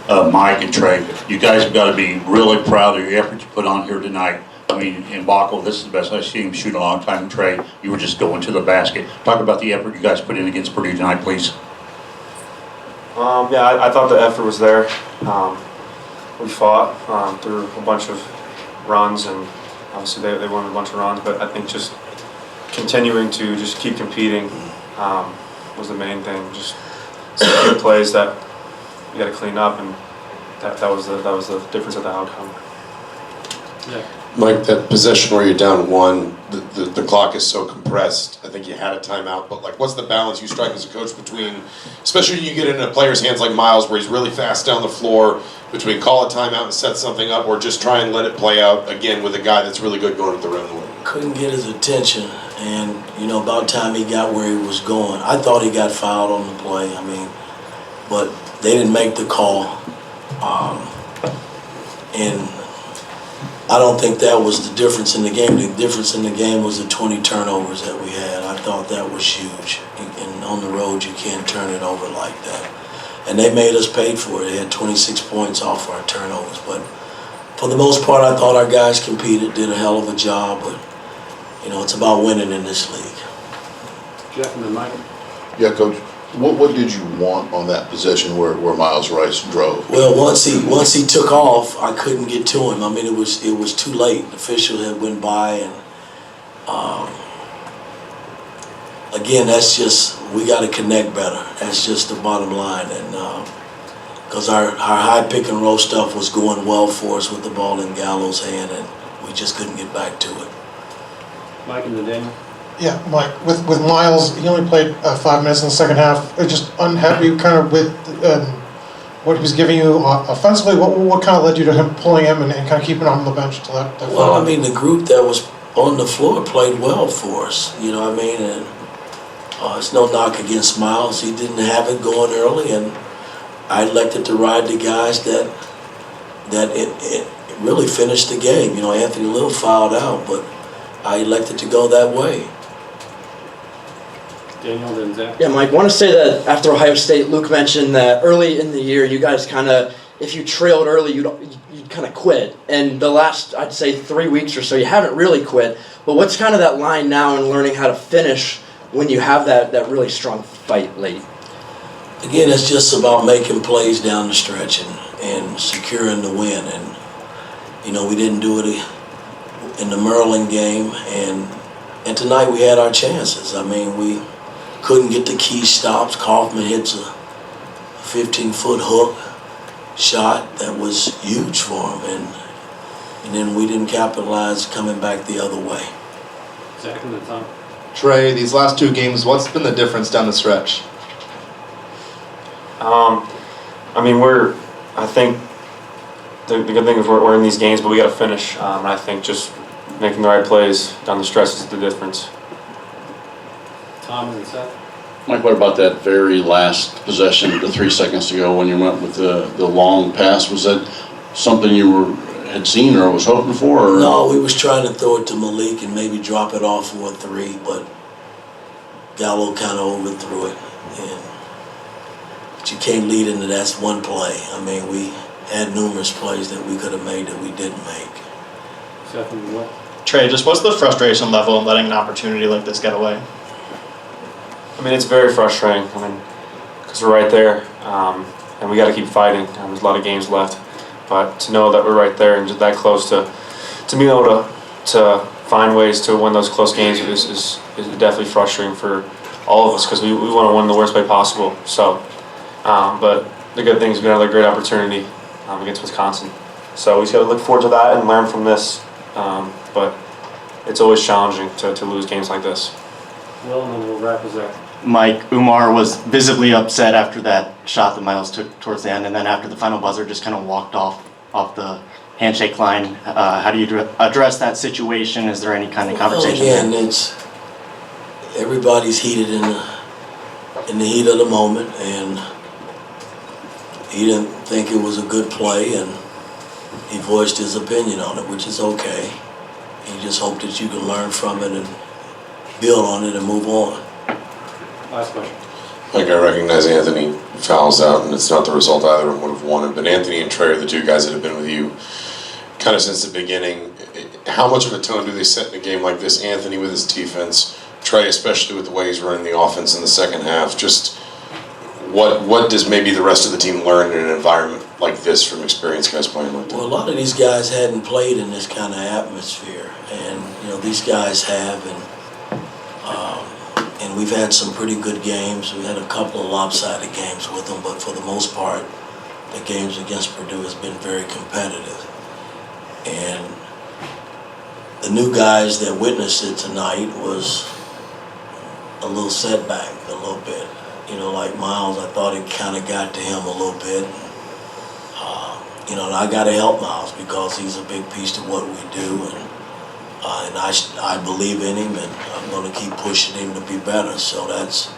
Mike and Trey, you guys have got to be really proud of your effort you put on here tonight. I mean, in Baco, this is the best I've seen him shoot in a long time. Trey, you were just going to the basket. Talk about the effort you guys put in against Purdue tonight, please. Yeah, I thought the effort was there. We fought through a bunch of runs, and obviously they won a bunch of runs, but I think just continuing to just keep competing was the main thing. Just some good plays that you got to clean up, and that was the difference of the outcome. Yeah. Mike, that possession where you're down one, the clock is so compressed. I think you had a timeout, but like, what's the balance you strike as a coach between, especially when you get into a player's hands like Miles, where he's really fast down the floor, between call a timeout and set something up, or just try and let it play out again with a guy that's really good going at the rim? Couldn't get his attention, and about time he got where he was going. I thought he got fouled on the play. I mean, but they didn't make the call, and I don't think that was the difference in the game. The difference in the game was the 20 turnovers that we had. I thought that was huge. And on the road, you can't turn it over like that. And they made us pay for it. They had 26 points off our turnovers. But for the most part, I thought our guys competed, did a hell of a job. But, it's about winning in this league. Jeff and then Mike. Yeah, Coach. What did you want on that possession where Miles Rice drove? Well, once he took off, I couldn't get to him. I mean, it was too late. The official had went by, and again, that's just, we got to connect better. That's just the bottom line, and because our high pick and roll stuff was going well for us with the ball in Gallo's hand, and we just couldn't get back to it. Mike and then Daniel. Yeah, Mike, with Miles, he only played 5 minutes in the second half. Just unhappy kind of with what he was giving you offensively. What kind of led you to him pulling him and kind of keeping him on the bench to that? Well, I mean, the group that was on the floor played well for us, and it's no knock against Miles. He didn't have it going early, and I elected to ride the guys that it really finished the game. Anthony Little fouled out, but I elected to go that way. Daniel, then Zach. Yeah, Mike, I want to say that after Ohio State, Luke mentioned that early in the year, you guys kind of, if you trailed early, you'd kind of quit. And the last, I'd say, 3 weeks or so, you haven't really quit. But what's kind of that line now in learning how to finish when you have that really strong fight late? Again, it's just about making plays down the stretch and securing the win. And, we didn't do it in the Maryland game. And tonight we had our chances. I mean, we couldn't get the key stops. Kaufman hits a 15-foot hook shot that was huge for him, and then we didn't capitalize coming back the other way. Zach and then Tom. Trey, these last 2 games, what's been the difference down the stretch? I think the good thing is we're in these games, but we got to finish. And I think just making the right plays down the stretch is the difference. Tom and Seth. Mike, what about that very last possession, the 3 seconds to go when you went with the long pass? Was that something you had seen or was hoping for? Or? No, we was trying to throw it to Malik and maybe drop it off for a 3, but Gallo kind of overthrew it. But you can't lead into that one play. I mean, we had numerous plays that we could have made that we didn't make. Seth and what? Trey, just what's the frustration level in letting an opportunity like this get away? It's very frustrating. Because we're right there, and we got to keep fighting. There's a lot of games left, but to know that we're right there and just that close to being able to find ways to win those close games is definitely frustrating for all of us because we want to win the worst way possible. So, but the good thing is we got another great opportunity against Wisconsin. So we just got to look forward to that and learn from this. But it's always challenging to lose games like this. Will, and then we'll wrap us up. Mike, Umar was visibly upset after that shot that Miles took towards the end, and then after the final buzzer just kind of walked off the handshake line. How do you address that situation? Is there any kind of conversation? Well, again, everybody's heated in the heat of the moment, and he didn't think it was a good play, and he voiced his opinion on it, which is okay. You just hope that you can learn from it and build on it and move on. Last question. Like, I recognize Anthony fouls out, and it's not the result either of them would have wanted, but Anthony and Trey are the two guys that have been with you kind of since the beginning. How much of a tone do they set in a game like this? Anthony with his defense, Trey especially with the way he's running the offense in the second half. Just what does maybe the rest of the team learn in an environment like this from experienced guys playing like that? Well, a lot of these guys hadn't played in this kind of atmosphere, and these guys have, and we've had some pretty good games. We had a couple of lopsided games with them, but for the most part, the games against Purdue has been very competitive. And the new guys that witnessed it tonight was a little setback, a little bit. Like Miles, I thought it kind of got to him a little bit. And I got to help Miles because he's a big piece to what we do, and I believe in him, and I'm going to keep pushing him to be better. So that's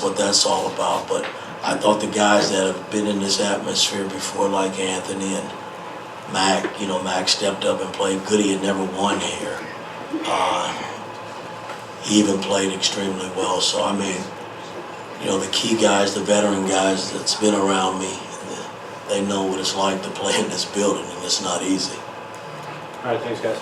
what that's all about. But I thought the guys that have been in this atmosphere before, like Anthony and Mac, Mac stepped up and played good. He had never won here. He even played extremely well. So, I mean, the key guys, the veteran guys that's been around me, they know what it's like to play in this building, and it's not easy. All right, thanks, guys.